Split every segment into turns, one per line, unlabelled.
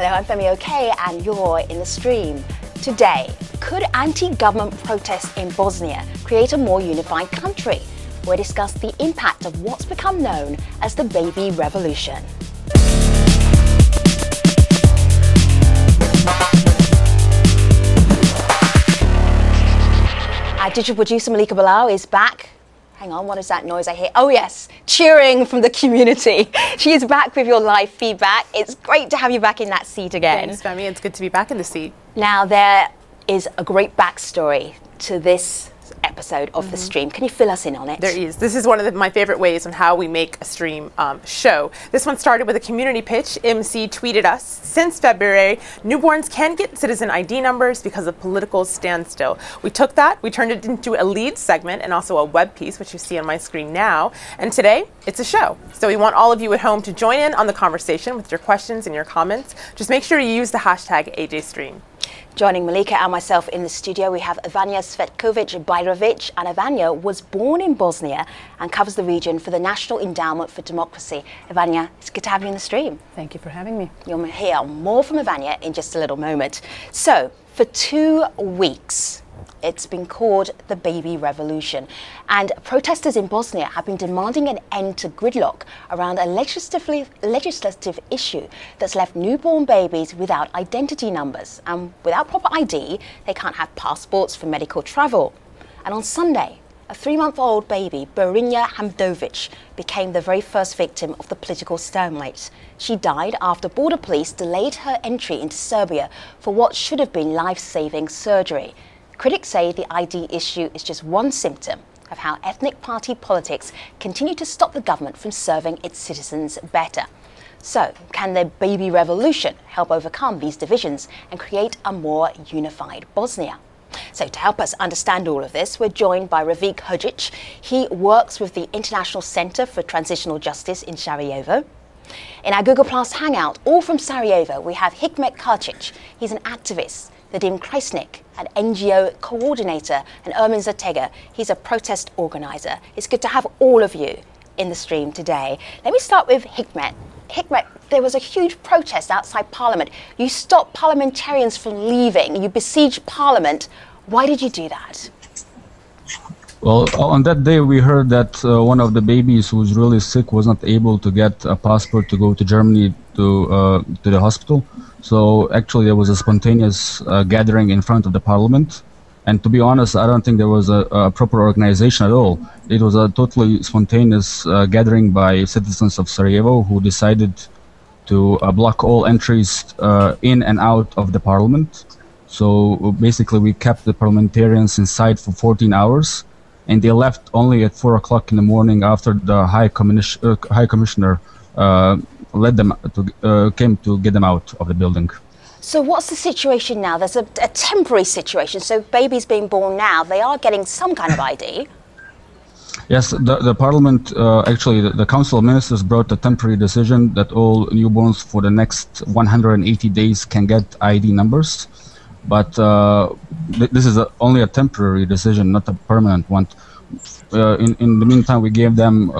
Hello, I'm Femi OK and you're in the stream. Today, could anti-government protests in Bosnia create a more unified country? We'll discuss the impact of what's become known as the baby revolution. Our digital producer Malika Bilal is back. Hang on, what is that noise I hear? Oh yes, cheering from the community. She is back with your live feedback. It's great to have you back in that seat again.
Thanks, Femi. It's good to be back in the seat.
Now, there is a great backstory to this episode of the stream. Can you fill us in on it?
There is. This is one of my favorite ways on how we make a stream show. This one started with a community pitch. MC tweeted us, since February, newborns can get citizen ID numbers because of political standstill. We took that, we turned it into a lead segment and also a web piece, which you see on my screen now. And today, it's a show. So we want all of you at home to join in on the conversation with your questions and your comments. Just make sure you use the hashtag AJStream.
Joining Malika and myself in the studio, we have Ivania Svetkovic-Bajrovic, and Ivania was born in Bosnia and covers the region for the National Endowment for Democracy. Ivania, it's good to have you in the stream.
Thank you for having me.
You'll hear more from Ivania in just a little moment. So, for 2 weeks, it's been called the baby revolution, and protesters in Bosnia have been demanding an end to gridlock around a legislative issue that's left newborn babies without identity numbers, and without proper ID they can't have passports for medical travel. And on Sunday, a 3-month-old baby, Berinja Hamdovic, became the very first victim of the political stalemate. She died after border police delayed her entry into Serbia for what should have been life-saving surgery. Critics say the ID issue is just one symptom of how ethnic party politics continue to stop the government from serving its citizens better. So, can the baby revolution help overcome these divisions and create a more unified Bosnia? So to help us understand all of this, we're joined by Ravik Hodzic. He works with the International Center for Transitional Justice in Sarajevo. In our Google Plus Hangout, all from Sarajevo, we have Hikmet Karcic. He's an activist. Nadim Krajsnik, an NGO coordinator, and Ermin Zatega, he's a protest organizer. It's good to have all of you in the stream today. Let me start with Hikmet. Hikmet, there was a huge protest outside Parliament. You stopped parliamentarians from leaving. You besieged Parliament. Why did you do that?
Well, on that day we heard that one of the babies who was really sick was not able to get a passport to go to Germany to the hospital. So actually there was a spontaneous gathering in front of the parliament, and to be honest, I don't think there was a proper organization at all. It was a totally spontaneous gathering by citizens of Sarajevo who decided to block all entries in and out of the parliament. So basically we kept the parliamentarians inside for 14 hours, and they left only at 4 o'clock in the morning after the High Commissioner led them to came to get them out of the building.
So what's the situation now? There's a temporary situation. So babies being born now, they are getting some kind of ID.
Yes, the Parliament, actually the Council of Ministers brought a temporary decision that all newborns for the next 180 days can get ID numbers. But this is only a temporary decision, not a permanent one. In the meantime, we gave them,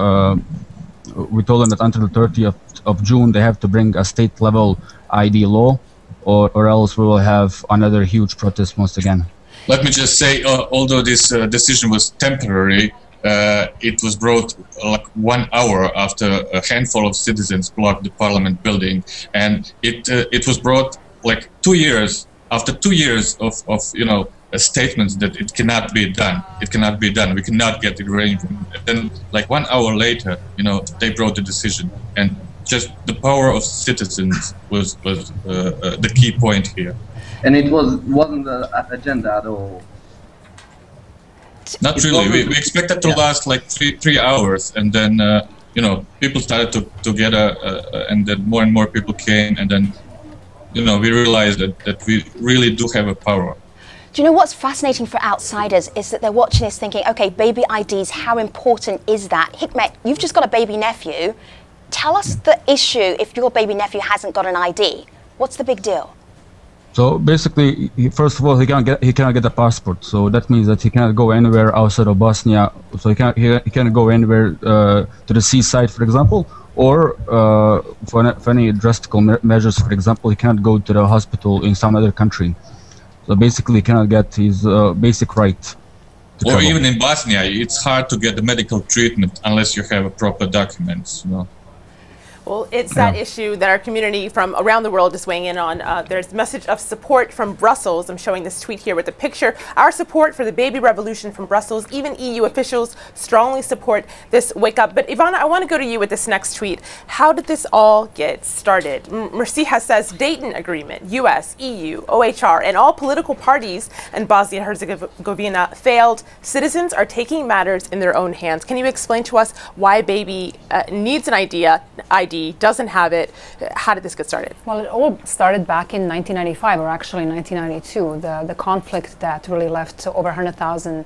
we told them that until the 30th of June they have to bring a state-level ID law, or else we will have another huge protest once again.
Let me just say, although this decision was temporary, it was brought like 1 hour after a handful of citizens blocked the Parliament building, and it was brought like 2 years. After 2 years of statements that it cannot be done, we cannot get the arrangement. And then, like 1 hour later, they brought the decision, and just the power of citizens was the key point here.
And it wasn't an agenda at all.
Not really. We expected to last like three hours, and then people started to together, and then more and more people came, and then. We realized that we really do have a power.
Do you know what's fascinating for outsiders is that they're watching this thinking, okay, baby IDs, how important is that? Hikmet, you've just got a baby nephew. Tell us the issue if your baby nephew hasn't got an ID. What's the big deal?
So basically, first of all, he cannot get a passport. So that means that he cannot go anywhere outside of Bosnia. So he cannot go anywhere to the seaside, for example, or for any drastic measures. For example, he cannot go to the hospital in some other country. So basically, he cannot get his basic right.
Or even in Bosnia, it's hard to get the medical treatment unless you have proper documents.
Well, it's that issue that our community from around the world is weighing in on. There's a message of support from Brussels. I'm showing this tweet here with a picture. Our support for the baby revolution from Brussels. Even EU officials strongly support this wake up. But Ivana, I want to go to you with this next tweet. How did this all get started? Merciha says Dayton Agreement, US, EU, OHR, and all political parties in Bosnia and Herzegovina failed. Citizens are taking matters in their own hands. Can you explain to us why baby needs an ID, doesn't have it? How did this get started?
Well, it all started back in 1995, or actually 1992. The conflict that really left over 100,000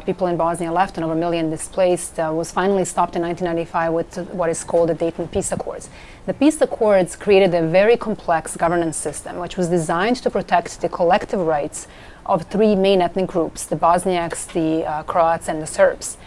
people in Bosnia left and over 1 million displaced was finally stopped in 1995 with what is called the Dayton Peace Accords. The Peace Accords created a very complex governance system which was designed to protect the collective rights of 3 main ethnic groups, the Bosniaks, the Croats, and the Serbs.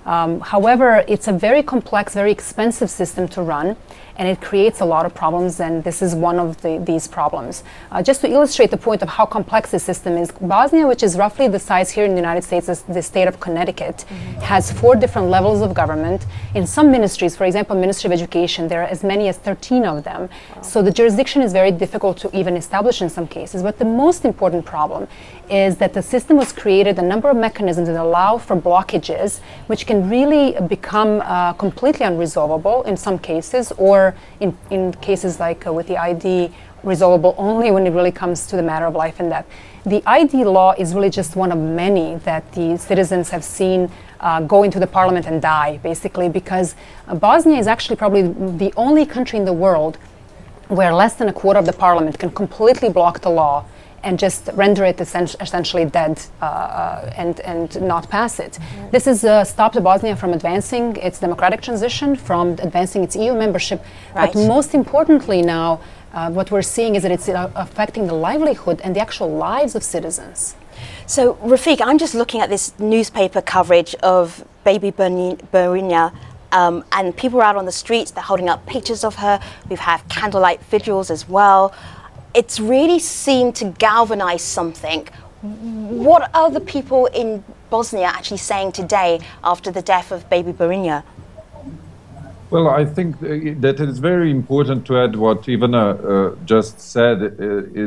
However, it's a very complex, very expensive system to run, and it creates a lot of problems, and this is one of these problems. Just to illustrate the point of how complex the system is, Bosnia, which is roughly the size here in the United States as the state of Connecticut, has 4 different levels of government. In some ministries, for example, Ministry of Education, there are as many as 13 of them. Wow. So the jurisdiction is very difficult to even establish in some cases. But the most important problem is that the system was created, a number of mechanisms that allow for blockages, which can really become completely unresolvable in some cases, or in cases like with the ID, resolvable only when it really comes to the matter of life and death. The ID law is really just one of many that the citizens have seen go into the parliament and die, basically, because Bosnia is actually probably the only country in the world where less than a quarter of the parliament can completely block the law and just render it essentially dead and not pass it. Yeah. This has stopped Bosnia from advancing its democratic transition, from advancing its EU membership. Right. But most importantly now, what we're seeing is that it's affecting the livelihood and the actual lives of citizens.
So, Rafiq, I'm just looking at this newspaper coverage of baby Borinya, and people are out on the streets, they're holding up pictures of her. We've had candlelight vigils as well. It's really seemed to galvanize something. What are the people in Bosnia actually saying today after the death of baby Borinya?
Well, I think that it's very important to add what Ivana just said,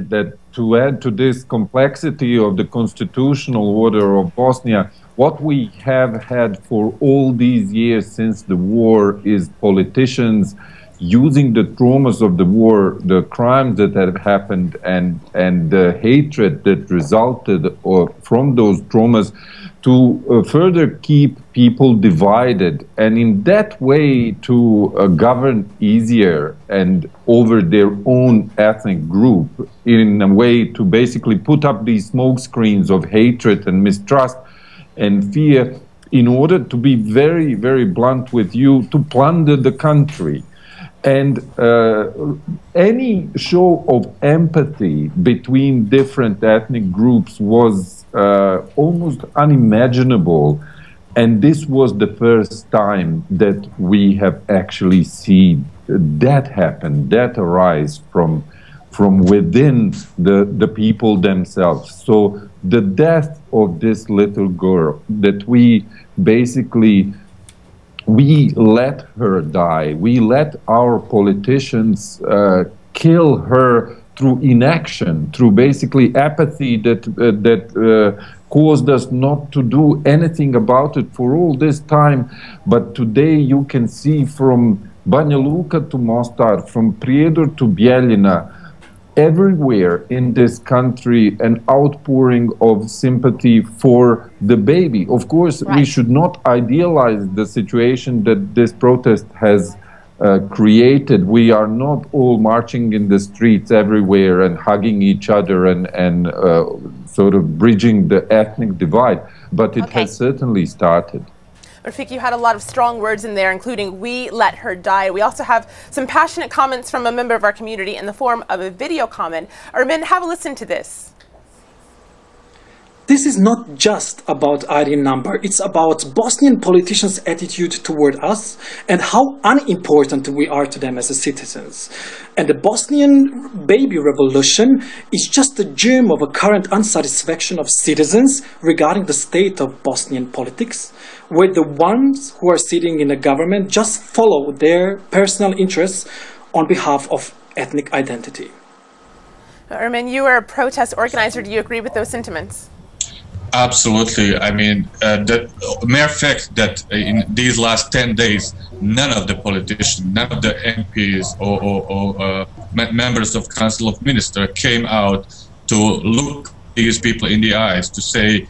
that to add to this complexity of the constitutional order of Bosnia, what we have had for all these years since the war is politicians using the traumas of the war, the crimes that have happened, and the hatred that resulted from those traumas to further keep people divided, and in that way to govern easier and over their own ethnic group, in a way to basically put up these smoke screens of hatred and mistrust and fear in order to be very, very blunt with you, to plunder the country. And any show of empathy between different ethnic groups was almost unimaginable. And this was the first time that we have actually seen that happen, that arise from within the people themselves. So the death of this little girl, that we basically let her die. We let our politicians kill her through inaction, through basically apathy that caused us not to do anything about it for all this time. But today you can see from Banja Luka to Mostar, from Prijedor to Bijeljina, everywhere in this country an outpouring of sympathy for the baby. Of course, we should not idealize the situation that this protest has created. We are not all marching in the streets everywhere and hugging each other and sort of bridging the ethnic divide, but it has certainly started.
Rafiq, you had a lot of strong words in there, including "we let her die." We also have some passionate comments from a member of our community in the form of a video comment. Ermin, have a listen to this.
this is not just about ID number, it's about Bosnian politicians' attitude toward us and how unimportant we are to them as citizens. And the Bosnian baby revolution is just the germ of a current unsatisfaction of citizens regarding the state of Bosnian politics, where the ones who are sitting in the government just follow their personal interests on behalf of ethnic identity.
Ermin, you are a protest organizer. Do you agree with those sentiments?
Absolutely. I mean, the mere fact that in these last 10 days, none of the politicians, none of the MPs or members of Council of Ministers came out to look these people in the eyes to say,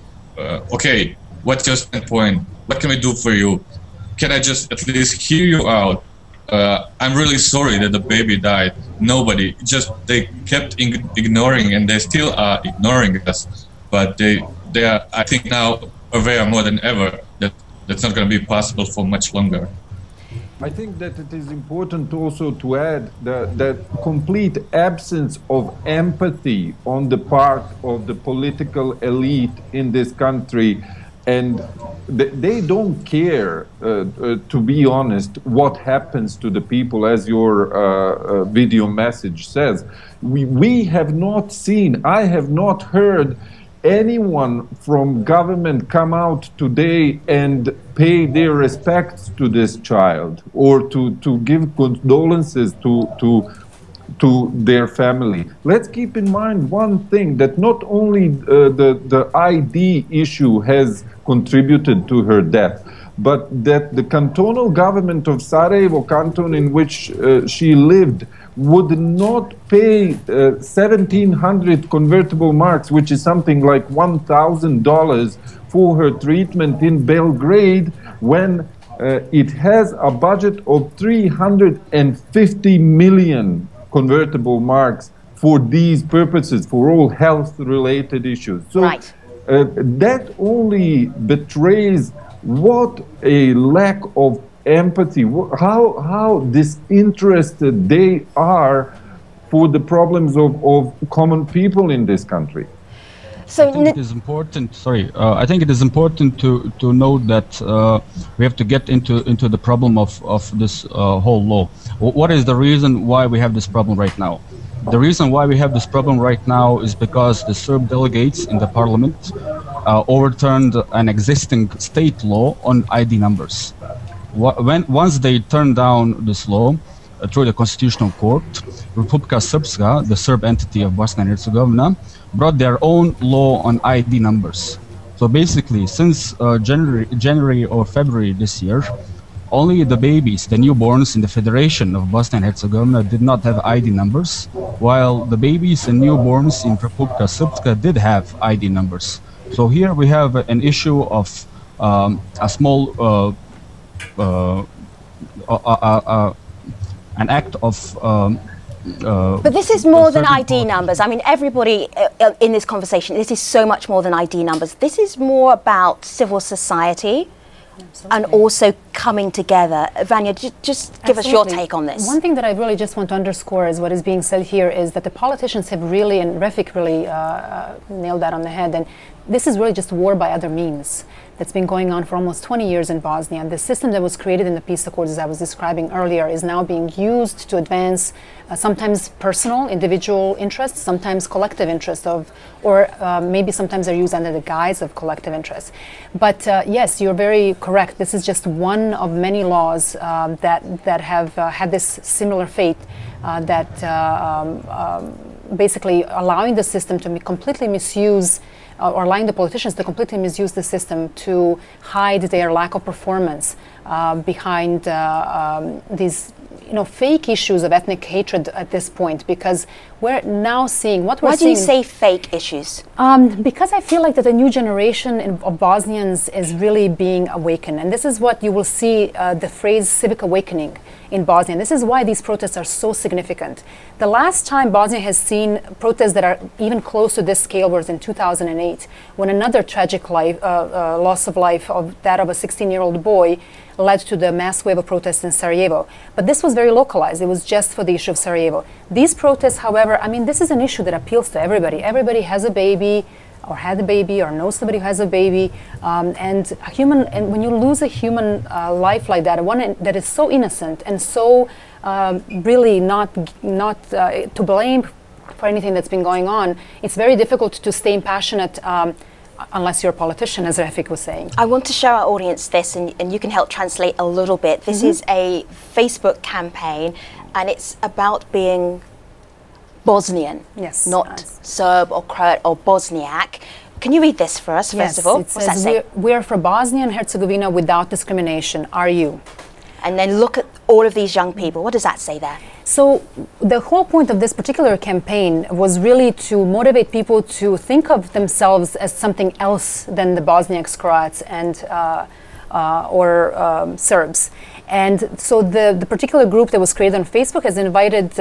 okay, what's your standpoint? What can we do for you? Can I just at least hear you out? I'm really sorry that the baby died. Nobody, they kept ignoring, and they still are ignoring us. But they are, I think, now aware more than ever that that's not going to be possible for much longer.
I think that it is important also to add that complete absence of empathy on the part of the political elite in this country. And they don't care, to be honest, what happens to the people, as your video message says. We have not seen, I have not heard anyone from government come out today and pay their respects to this child or to give condolences to their family. Let's keep in mind one thing, that not only the ID issue has contributed to her death, but that the cantonal government of Sarajevo canton in which she lived would not pay 1,700 convertible marks, which is something like $1,000 for her treatment in Belgrade, when it has a budget of 350 million convertible marks for these purposes, for all health-related issues. So
right.
That only betrays what a lack of empathy, how disinterested they are for the problems of common people in this country.
So
I think it is important. Sorry, I think it is important to note that we have to get into the problem of this whole law. What is the reason why we have this problem right now? The reason why we have this problem right now is because the Serb delegates in the parliament overturned an existing state law on ID numbers. Once they turned down this law through the Constitutional Court, Republika Srpska, the Serb entity of Bosnia and Herzegovina, brought their own law on ID numbers. So basically, since January or February this year, only the babies, the newborns in the Federation of Bosnia and Herzegovina did not have ID numbers, while the babies and newborns in Republika Srpska did have ID numbers. So here we have an issue of a small an act of
but this is more than ID numbers. I mean, everybody in this conversation, this is so much more than ID numbers. This is more about civil society. Absolutely. And also coming together. Vanya, just give us your take on this.
One thing that I really just want to underscore is what is being said here is that the politicians have really, and Refik really nailed that on the head, and this is really just war by other means that's been going on for almost 20 years in Bosnia. The system that was created in the peace accords, as I was describing earlier, is now being used to advance sometimes personal, individual interests, sometimes collective interests or maybe sometimes they're used under the guise of collective interests. But yes, you're very correct. This is just one of many laws that have had this similar fate, basically allowing the system to completely misuse or allowing the politicians to completely misuse the system to hide their lack of performance behind these fake issues of ethnic hatred at this point, because we're now seeing what we're seeing.
Why do you say fake issues?
Because I feel like that the new generation of Bosnians is really being awakened, and this is what you will see the phrase civic awakening in Bosnia. And this is why these protests are so significant. The last time Bosnia has seen protests that are even close to this scale was in 2008, when another tragic loss of life of that of a 16-year-old boy led to the mass wave of protests in Sarajevo. But this was very localized. It was just for the issue of Sarajevo. These protests, however, I mean, this is an issue that appeals to everybody. Everybody has a baby. or had a baby or knows somebody who has a baby, and when you lose a human life like that, one that is so innocent and so really not to blame for anything that's been going on, it's very difficult to stay passionate unless you're a politician, as Rafik was saying.
I want to show our audience this, and you can help translate a little bit. This is a Facebook campaign, and it's about being Bosnian,
yes,
not Serb or Croat or Bosniak. Can you read this for us, first of all?
It says, we're for Bosnia and Herzegovina without discrimination. Are you?
And then look at all of these young people. What does that say there?
So the whole point of this particular campaign was really to motivate people to think of themselves as something else than the Bosniaks, Croats, and Serbs. And so the particular group that was created on Facebook has invited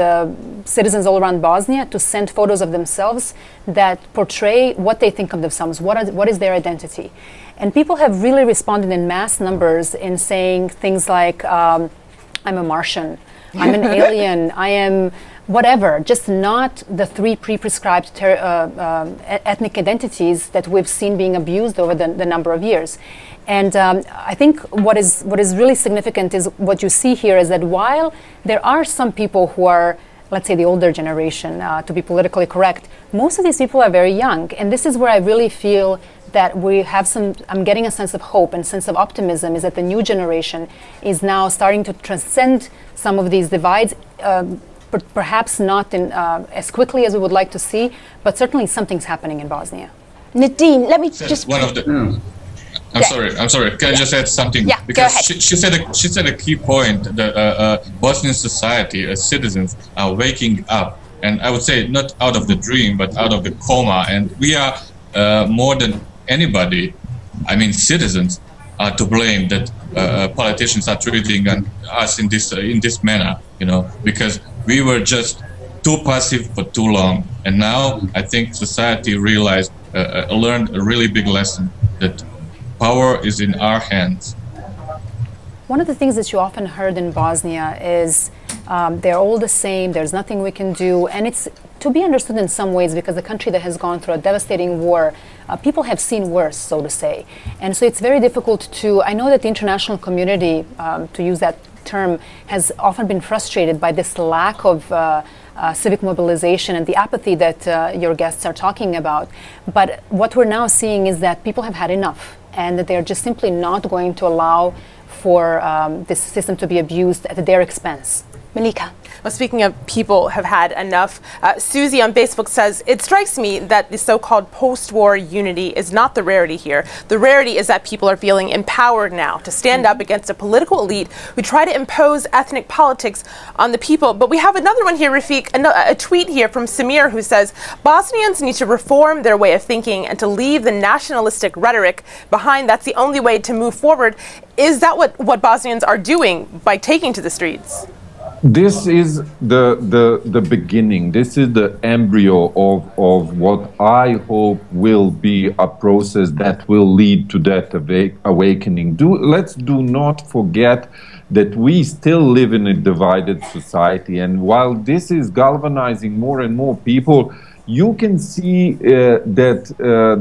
citizens all around Bosnia to send photos of themselves that portray what they think of themselves, what is their identity. And people have really responded in mass numbers in saying things like, I'm a Martian, I'm an alien, I am whatever, just not the three pre-prescribed ethnic identities that we've seen being abused over the number of years. And I think what is really significant is what you see here is that while there are some people who are, let's say, the older generation, to be politically correct, most of these people are very young. And this is where I really feel that we have I'm getting a sense of hope and sense of optimism, is that the new generation is now starting to transcend some of these divides, perhaps not as quickly as we would like to see, but certainly something's happening in Bosnia.
Nadim, let me just...
One of the... I'm sorry. Can I just add something?
Yeah,
because
go ahead.
she said a key point that Bosnian society as citizens are waking up, and I would say not out of the dream, but out of the coma. And we are more than anybody, I mean citizens, are to blame that politicians are treating us in this manner. You know, because we were just too passive for too long, and now I think society realized, learned a really big lesson that power is in our hands.
One of the things that you often heard in Bosnia is they're all the same, there's nothing we can do, and it's to be understood in some ways because the country that has gone through a devastating war, people have seen worse, so to say. And so it's very difficult to, I know that the international community, to use that term, has often been frustrated by this lack of civic mobilization and the apathy that your guests are talking about. But what we're now seeing is that people have had enough, and that they're just simply not going to allow for this system to be abused at their expense.
Malika.
Well, speaking of people have had enough, Susie on Facebook says, it strikes me that the so-called post-war unity is not the rarity here. The rarity is that people are feeling empowered now to stand up against a political elite who try to impose ethnic politics on the people. But we have another one here, Rafik, a tweet here from Samir who says, Bosnians need to reform their way of thinking and to leave the nationalistic rhetoric behind. That's the only way to move forward. Is that what Bosnians are doing by taking to the streets?
This is the beginning. This is the embryo of what I hope will be a process that will lead to that awakening. Let's not forget that we still live in a divided society, and while this is galvanizing more and more people, you can see that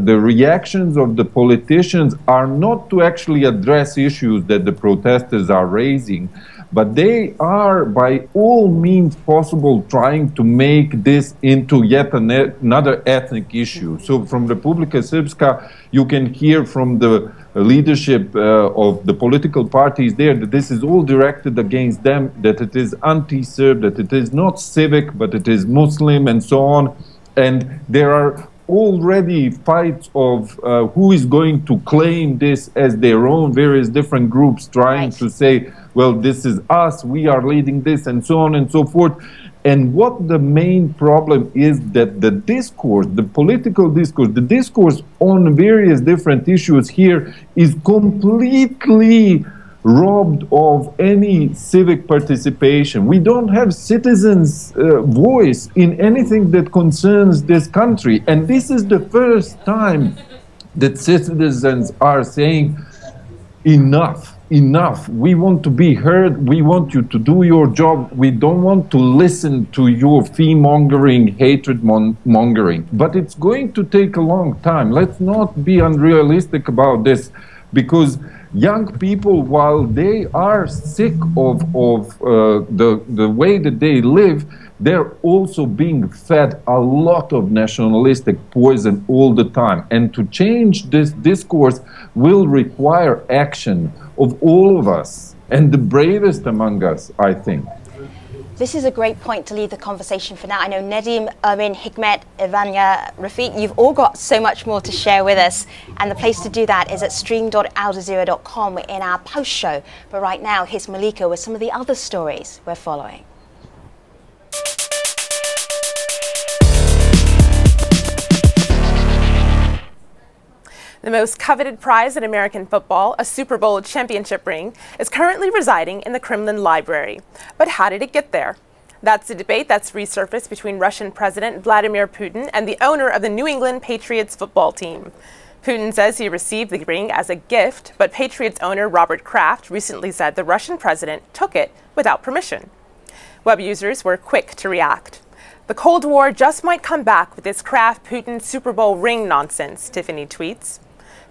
the reactions of the politicians are not to actually address issues that the protesters are raising, but they are by all means possible trying to make this into yet another ethnic issue. So from Republika Srpska, you can hear from the leadership of the political parties there that this is all directed against them, that it is anti-Serb, that it is not civic, but it is Muslim, and so on. And there are already fights of who is going to claim this as their own, various different groups trying to say, well, this is us, we are leading this, and so on and so forth. And what the main problem is that the discourse, the political discourse, the discourse on various different issues here is completely robbed of any civic participation. We don't have citizens' voice in anything that concerns this country. And this is the first time that citizens are saying enough. enough. We want to be heard. We want you to do your job. We don't want to listen to your fear-mongering, hatred-mongering. But it's going to take a long time. Let's not be unrealistic about this, because young people, while they are sick of the way that they live, they're also being fed a lot of nationalistic poison all the time. And to change this discourse will require action of all of us, and the bravest among us, I think.
This is a great point to leave the conversation for now. I know Nedim, Ermin, Hikmet, Ivania, Rafiq, you've all got so much more to share with us. And the place to do that is at stream.aljazeera.com in our post show. But right now, here's Malika with some of the other stories we're following.
The most coveted prize in American football, a Super Bowl championship ring, is currently residing in the Kremlin library. But how did it get there? That's a debate that's resurfaced between Russian President Vladimir Putin and the owner of the New England Patriots football team. Putin says he received the ring as a gift, but Patriots owner Robert Kraft recently said the Russian president took it without permission. Web users were quick to react. The Cold War just might come back with this Kraft-Putin Super Bowl ring nonsense, Tiffany tweets.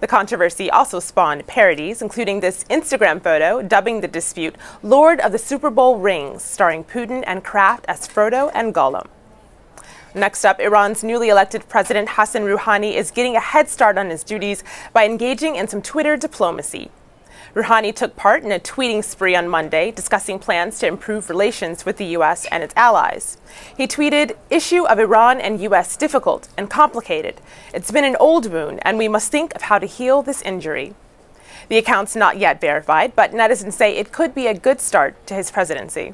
The controversy also spawned parodies, including this Instagram photo dubbing the dispute Lord of the Super Bowl Rings, starring Putin and Kraft as Frodo and Gollum. Next up, Iran's newly elected President Hassan Rouhani is getting a head start on his duties by engaging in some Twitter diplomacy. Rouhani took part in a tweeting spree on Monday, discussing plans to improve relations with the U.S. and its allies. He tweeted, "Issue of Iran and U.S. difficult and complicated. It's been an old wound, and we must think of how to heal this injury." The account's not yet verified, but netizens say it could be a good start to his presidency.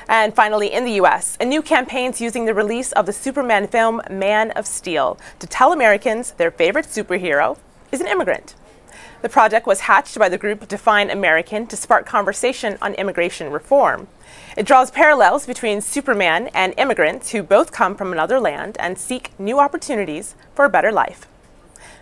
And finally, in the U.S., a new campaign's using the release of the Superman film Man of Steel to tell Americans their favorite superhero is an immigrant. The project was hatched by the group Define American to spark conversation on immigration reform. It draws parallels between Superman and immigrants who both come from another land and seek new opportunities for a better life.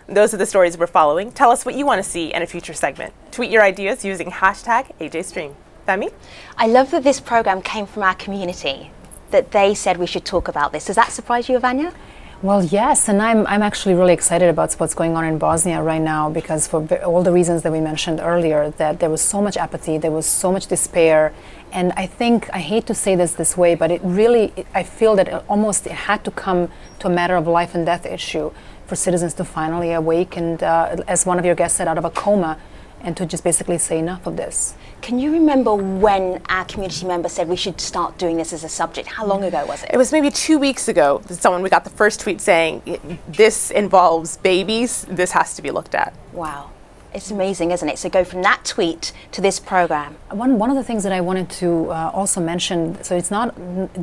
Those are the stories we're following. Tell us what you want to see in a future segment. Tweet your ideas using hashtag AJStream. Femi?
I love that this program came from our community, that they said we should talk about this. Does that surprise you, Ivania?
Well, yes, and I'm actually really excited about what's going on in Bosnia right now, because for all the reasons that we mentioned earlier, that there was so much apathy, there was so much despair, and I think, I hate to say this way, but I feel that it had to come to a matter of life and death issue for citizens to finally awake and, as one of your guests said, out of a coma, and to just basically say enough of this.
Can you remember when our community member said we should start doing this as a subject? How long ago was it?
It was maybe 2 weeks ago that we got the first tweet saying, this involves babies, this has to be looked at.
Wow. It's amazing, isn't it? So go from that tweet to this program.
One of the things that I wanted to also mention, so it's not,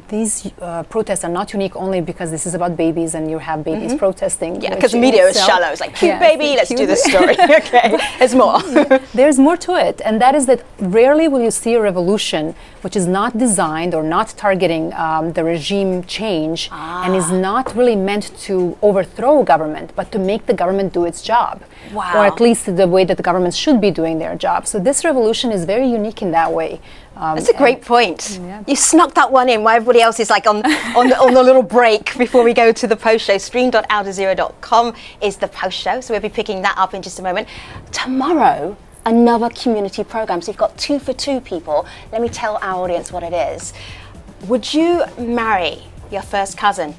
these protests are not unique only because this is about babies and you have babies protesting.
Yeah, because the media is shallow. It's like, cute baby, let's do the story. Okay, there's more.
There's more to it, and that is that rarely will you see a revolution which is not designed or not targeting the regime change and is not really meant to overthrow government, but to make the government do its job.
Wow.
Or at least the way that the governments should be doing their job. So this revolution is very unique in that way.
That's a great point. Yeah. You snuck that one in while everybody else is like on the little break before we go to the post show. Stream.aljazeera.com is the post show, so we'll be picking that up in just a moment. Tomorrow, another community program. So you've got 2 for 2 people. Let me tell our audience what it is. Would you marry your first cousin?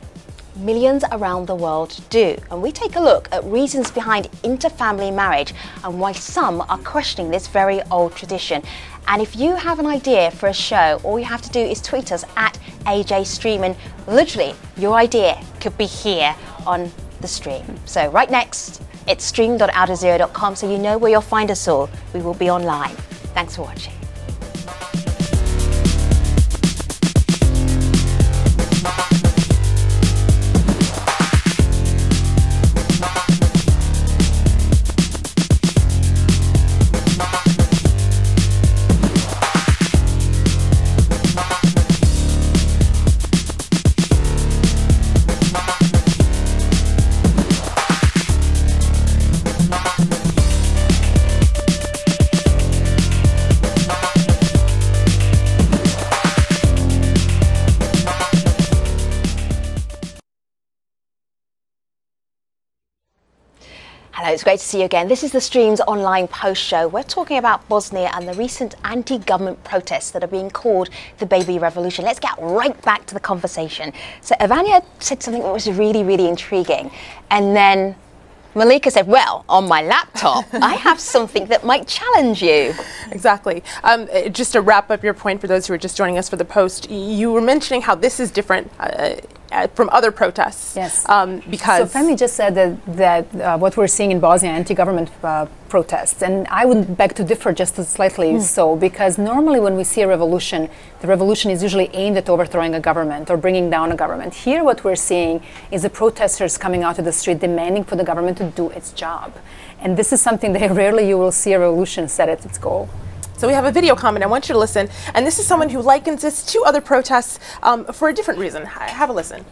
Millions around the world do, and we take a look at reasons behind interfamily marriage and why some are questioning this very old tradition. And if you have an idea for a show, all you have to do is tweet us at AJStream, and literally your idea could be here on the stream. So right next, it's stream.aljazeera.com, so you know where you'll find us all. We will be online. Thanks for watching. Hello, it's great to see you again. This is the Stream's online post show. We're talking about Bosnia and the recent anti-government protests that are being called the baby revolution. Let's get right back to the conversation. So Ivania said something that was really, really intriguing. And then Malika said, well, on my laptop, I have something that might challenge you.
Exactly. Just to wrap up your point for those who are just joining us for the post, you were mentioning how this is different from other protests.
Yes.
Because
so Femi just said that what we're seeing in Bosnia, anti-government protests, and I would beg to differ just slightly so, because normally when we see a revolution, the revolution is usually aimed at overthrowing a government or bringing down a government. Here what we're seeing is the protesters coming out to the street demanding for the government to do its job. And this is something that rarely you will see a revolution set at its goal.
So we have a video comment. I want you to listen. And this is someone who likens this to other protests for a different reason. Have a listen.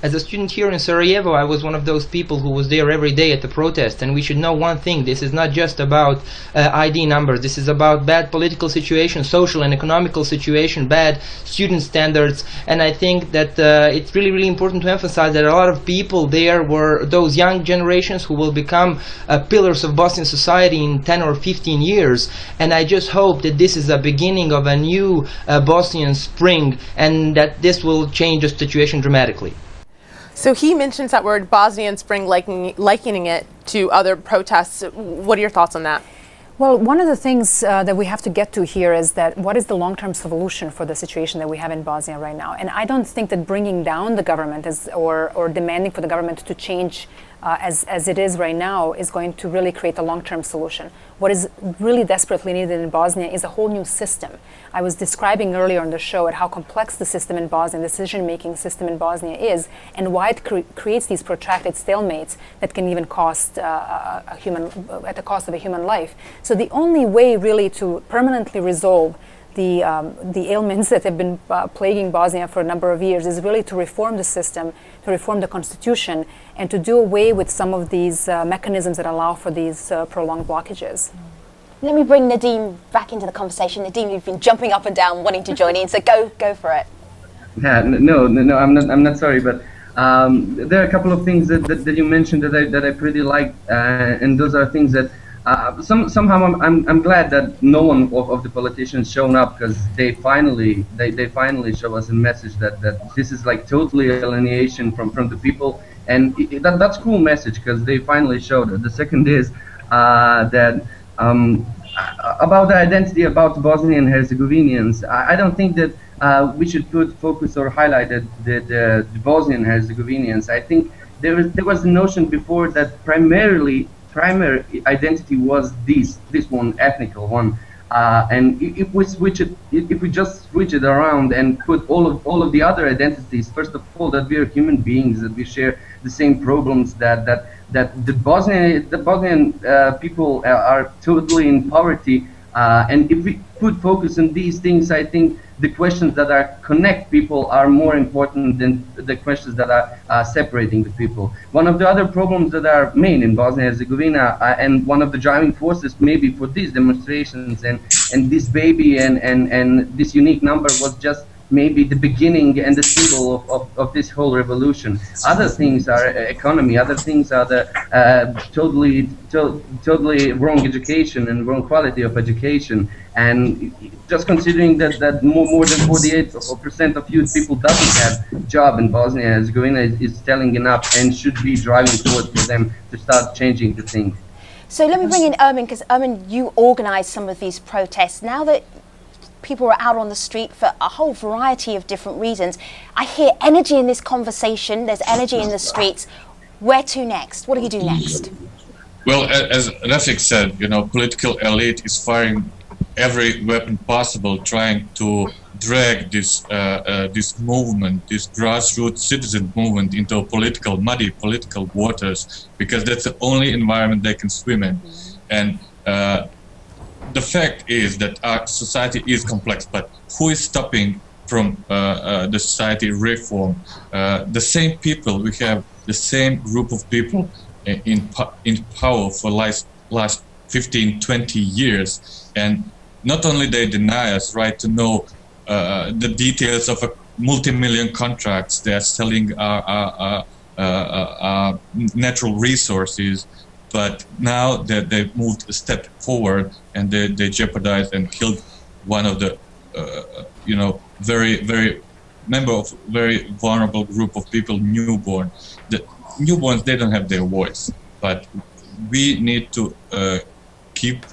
As a student here in Sarajevo, I was one of those people who was there every day at the protest, and we should know one thing: this is not just about ID numbers. This is about bad political situation, social and economical situation, bad student standards. And I think that it's really, really important to emphasize that a lot of people there were those young generations who will become pillars of Bosnian society in 10 or 15 years. And I just hope that this is the beginning of a new Bosnian spring, and that this will change the situation dramatically.
So he mentions that word Bosnian Spring, likening it to other protests. What are your thoughts on that?
Well, one of the things that we have to get to here is that what is the long-term solution for the situation that we have in Bosnia right now? And I don't think that bringing down the government or demanding for the government to change as it is right now is going to really create a long-term solution. What is really desperately needed in Bosnia is a whole new system. I was describing earlier on the show at how complex the system in Bosnia, the decision-making system in Bosnia is, and why it creates these protracted stalemates that can even cost at the cost of a human life. So the only way really to permanently resolve the ailments that have been plaguing Bosnia for a number of years is really to reform the system, to reform the constitution, and to do away with some of these mechanisms that allow for these prolonged blockages.
Let me bring Nadim back into the conversation. Nadim, you've been jumping up and down wanting to join in, so go for it.
Yeah, no, I'm not sorry, but there are a couple of things that you mentioned that I pretty like, and those are things that somehow I'm glad that no one of the politicians shown up, because they finally show us a message that this is like totally alienation from the people, and that's a cool message because they finally showed it. The second is that about the identity about Bosnian Herzegovinians. I don't think that we should put focus or highlight the Bosnian Herzegovinians. I think there was the notion before that primary identity was this one, ethnical one, and if we just switch it around and put all of the other identities, first of all, that we are human beings, that we share the same problems, that the Bosnian people are totally in poverty, and if we put focus on these things, I think the questions that are connect people are more important than the questions that are separating the people. One of the other problems that are main in Bosnia-Herzegovina, and one of the driving forces maybe for these demonstrations and this baby and this unique number was just maybe the beginning and the symbol of this whole revolution. Other things are economy, other things are the totally wrong education and wrong quality of education. And just considering that more than 48% of youth people doesn't have a job in Bosnia-Herzegovina is telling enough and should be driving forward for them to start changing the thing.
So let me bring in Ermin, because Ermin, you organised some of these protests. Now that people are out on the street for a whole variety of different reasons, I hear energy in this conversation, there's energy in the streets. Where to next? What do you do next?
Well, as Rafik said, political elite is firing every weapon possible, trying to drag this movement, this grassroots citizen movement, into muddy political waters, because that's the only environment they can swim in. And the fact is that our society is complex, but who is stopping from the society reform? The same people, we have the same group of people in power for last 15, 20 years, and not only they deny us right to know the details of a multi-million contracts, they are selling our natural resources, But now that they've moved a step forward and they jeopardized and killed one of the, very member of very vulnerable group of people, newborn. The newborns, they don't have their voice, but we need to keep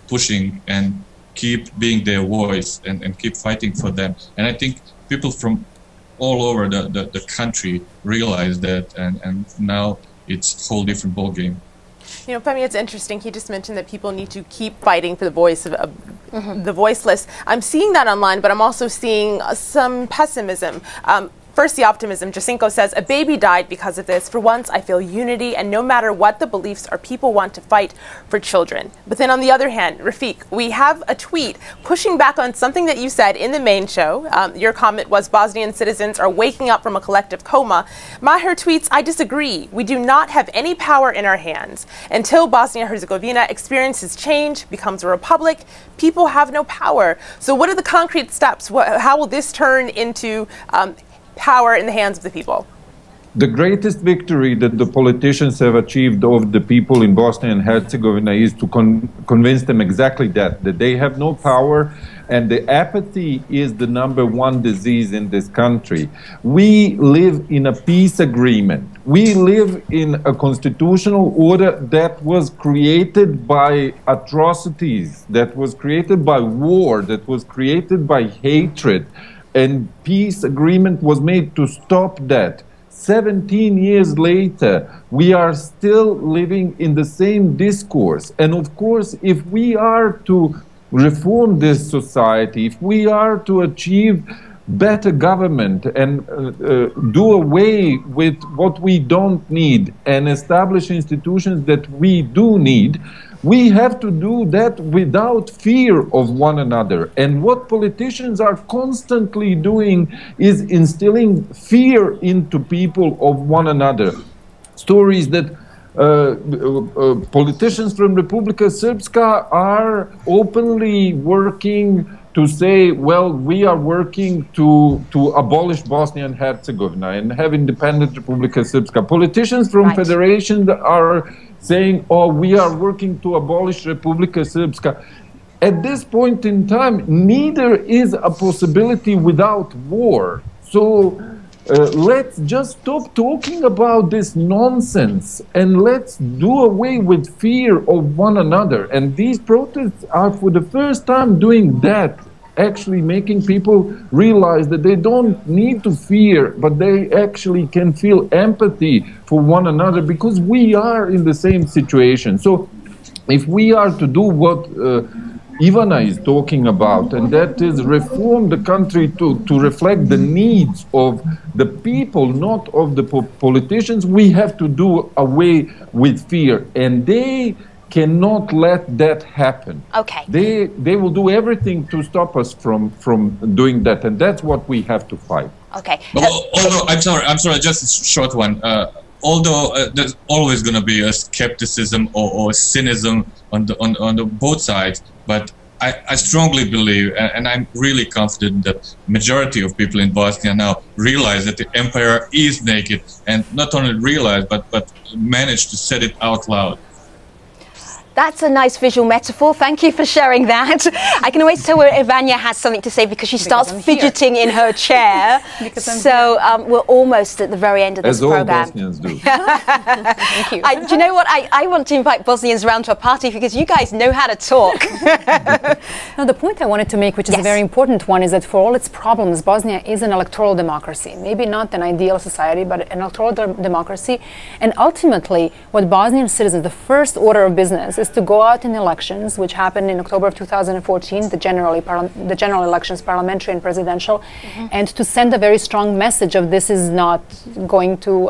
pushing and keep being their voice and keep fighting for them. And I think people from all over the country realize that, and now it's a whole different ballgame.
You know, Femi, it's interesting. He just mentioned that people need to keep fighting for the voice of the voiceless. I'm seeing that online, but I'm also seeing some pessimism. First, the optimism. Jacinko says, a baby died because of this. For once, I feel unity, and no matter what the beliefs are, people want to fight for children. But then on the other hand, Rafiq, we have a tweet pushing back on something that you said in the main show. Your comment was Bosnian citizens are waking up from a collective coma. Maher tweets, I disagree. We do not have any power in our hands. Until Bosnia-Herzegovina experiences change, becomes a republic, people have no power. So what are the concrete steps? How will this turn into power in the hands of the people?
The greatest victory that the politicians have achieved over the people in Bosnia and Herzegovina is to convince them exactly that they have no power, and the apathy is the #1 disease in this country. We live in a peace agreement. We live in a constitutional order that was created by atrocities, that was created by war, that was created by hatred. And peace agreement was made to stop that. 17 years later, we are still living in the same discourse. And of course, if we are to reform this society, if we are to achieve better government and do away with what we don't need and establish institutions that we do need, we have to do that without fear of one another. And what politicians are constantly doing is instilling fear into people of one another. Stories that politicians from Republika Srpska are openly working to say, well, we are working to abolish Bosnia and Herzegovina and have independent Republika Srpska. Politicians from Federation are saying, oh, we are working to abolish Republika Srpska. At this point in time, neither is a possibility without war. So let's just stop talking about this nonsense and let's do away with fear of one another. And these protests are for the first time doing that, actually making people realize that they don't need to fear, but they actually can feel empathy for one another because we are in the same situation. So if we are to do what Ivana is talking about, and that is reform the country to reflect the needs of the people, not of the politicians, we have to do away with fear. And they cannot let that happen.
Okay.
They will do everything to stop us from doing that, and that's what we have to fight.
Okay.
Although, I'm sorry, just a short one. Although there's always going to be a skepticism or cynicism on the both sides, but I strongly believe, and I'm really confident that majority of people in Bosnia now realize that the empire is naked, and not only realize, but manage to say it out loud.
That's a nice visual metaphor. Thank you for sharing that. I can always tell where Ivania has something to say because she starts fidgeting in her chair. So we're almost at the very end of this program.
As all Bosnians do.
Thank you. Do you know what? I want to invite Bosnians around to a party because you guys know how to talk.
Now, the point I wanted to make, which is a very important one, is that for all its problems, Bosnia is an electoral democracy. Maybe not an ideal society, but an electoral democracy. And ultimately, what Bosnian citizens, the first order of business, is to go out in elections, which happened in October of 2014, the general elections, parliamentary and presidential, and to send a very strong message of this is not going to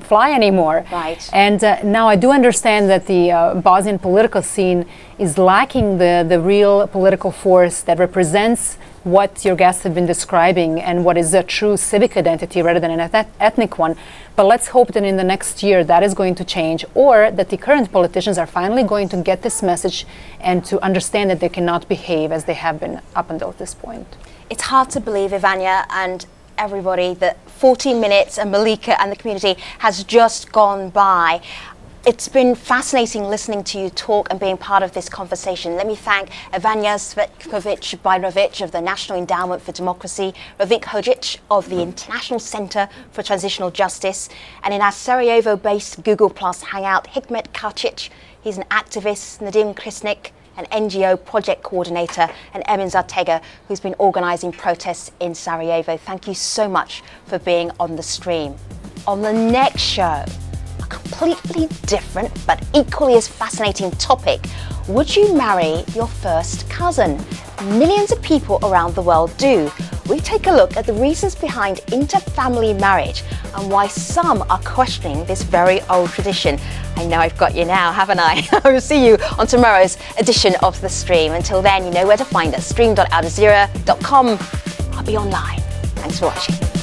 fly anymore.
Right.
And now I do understand that the Bosnian political scene is lacking the real political force that represents what your guests have been describing and what is a true civic identity rather than an ethnic one. But let's hope that in the next year that is going to change, or that the current politicians are finally going to get this message and to understand that they cannot behave as they have been up until this point.
It's hard to believe, Ivania and everybody, that 14 minutes and Malika and the community has just gone by. It's been fascinating listening to you talk and being part of this conversation. Let me thank Ivana Cvetkovic-Bajrovic of the National Endowment for Democracy, Ravik Hodzic of the International Center for Transitional Justice, and in our Sarajevo-based Google Plus Hangout, Hikmet Kacic. He's an activist, Nadim Krisnik, an NGO project coordinator, and Emin Zartega, who's been organizing protests in Sarajevo. Thank you so much for being on the stream. On the next show, a completely different but equally as fascinating topic. Would you marry your first cousin? Millions of people around the world do. We take a look at the reasons behind inter-family marriage and why some are questioning this very old tradition. I know I've got you now, haven't I? I will see you on tomorrow's edition of The Stream. Until then, you know where to find us, stream.aljazeera.com. I'll be online. Thanks for watching.